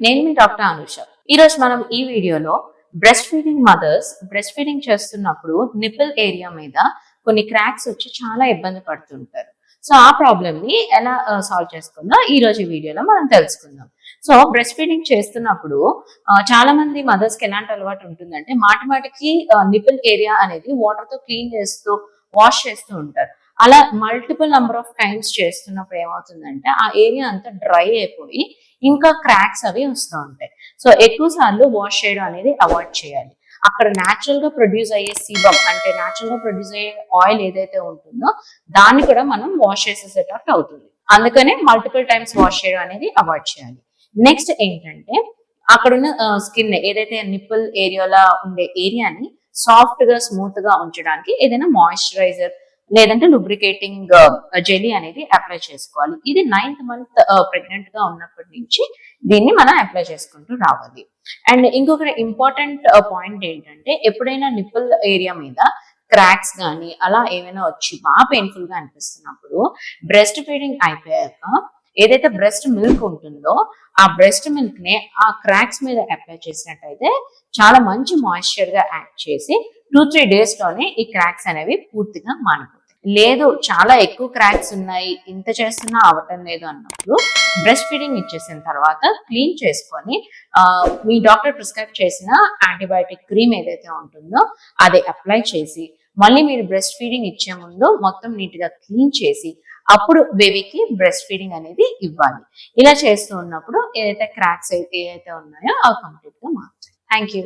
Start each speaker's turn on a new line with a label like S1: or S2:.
S1: నేను మీ డాక్టర్ అనుష. ఈరోజు మనం ఈ వీడియోలో breastfeeding mothers breastfeeding చేస్తున్నప్పుడు నిపుల్ ఏరియా మీద కొన్ని క్రాక్స్ వచ్చి చాలా ఇబ్బంది పడుతుంటారు. సో ఆ ప్రాబ్లమ్ ని ఎలా సాల్వ్ చేసుకుందో ఈ రోజు వీడియోలో మనం తెలుసుకుందాం. సో బ్రెస్ట్ ఫీడింగ్ చేస్తున్నప్పుడు చాలా మంది మదర్స్ కి ఎలాంటి అలవాటు ఉంటుందంటే మాటికి నిపుల్ ఏరియా అనేది వాటర్ తో క్లీన్ చేస్తూ వాష్ చేస్తూ ఉంటారు. అలా మల్టిపుల్ నెంబర్ ఆఫ్ టైమ్స్ చేస్తున్నప్పుడు ఏమవుతుందంటే ఆ ఏరియా అంతా డ్రై అయిపోయి ఇంకా క్రాక్స్ అవి వస్తూ ఉంటాయి. సో ఎక్కువ సార్లు వాష్ చేయడం అనేది అవాయిడ్ చేయాలి. అక్కడ న్యాచురల్ గా ప్రొడ్యూస్ అయ్యే సీబమ్ అంటే న్యాచురల్ గా ప్రొడ్యూస్ అయ్యే ఆయిల్ ఏదైతే ఉంటుందో దాన్ని కూడా మనం వాష్ చేసేసేటట్టు అవుతుంది. అందుకనే మల్టిపుల్ టైమ్స్ వాష్ చేయడం అనేది అవాయిడ్ చేయాలి. నెక్స్ట్ ఏంటంటే అక్కడున్న స్కిన్ ఏదైతే నిప్పుల్ ఏరియాలో ఉండే ఏరియాని సాఫ్ట్ గా స్మూత్ గా ఉంచడానికి ఏదైనా మాయిశ్చరైజర్ లేదంటే lubricating జెలీ అనేది అప్లై చేసుకోవాలి. ఇది 9th మంత్ ప్రెగ్నెంట్ గా ఉన్నప్పటి నుంచి దీన్ని మనం అప్లై చేసుకుంటూ రావాలి. అండ్ ఇంకొక ఇంపార్టెంట్ పాయింట్ ఏంటంటే ఎప్పుడైనా నిప్పుల్ ఏరియా మీద క్రాక్స్ కానీ అలా ఏమైనా వచ్చి బాగా పెయిన్ఫుల్ గా అనిపిస్తున్నప్పుడు బ్రెస్ట్ ఫీడింగ్ అయిపోయాక ఏదైతే బ్రెస్ట్ మిల్క్ ఉంటుందో ఆ బ్రెస్ట్ మిల్క్ ని ఆ క్రాక్స్ మీద అప్లై చేసినట్టయితే చాలా మంచి మాయిశ్చర్ గా యాక్ట్ చేసి 2-3 days లోనే ఈ క్రాక్స్ అనేవి పూర్తిగా మానిపోతాయి. లేదు చాలా ఎక్కువ క్రాక్స్ ఉన్నాయి, ఇంత చేస్తున్నా అవటం లేదు అన్నప్పుడు బ్రెస్ట్ ఫీడింగ్ ఇచ్చేసిన తర్వాత క్లీన్ చేసుకొని మీ డాక్టర్ ప్రిస్క్రైబ్ చేసిన యాంటీబయాటిక్ క్రీమ్ ఏదైతే ఉంటుందో అది అప్లై చేసి మళ్ళీ మీరు బ్రెస్ట్ ఫీడింగ్ ఇచ్చే ముందు మొత్తం నీట్ గా క్లీన్ చేసి అప్పుడు బేబీకి బ్రెస్ట్ ఫీడింగ్ అనేది ఇవ్వాలి. ఇలా చేస్తూ ఉన్నప్పుడు ఏదైతే క్రాక్స్ ఏదైతే ఉన్నాయో అవి కంప్లీట్ గా మారుతాయి. Thank you.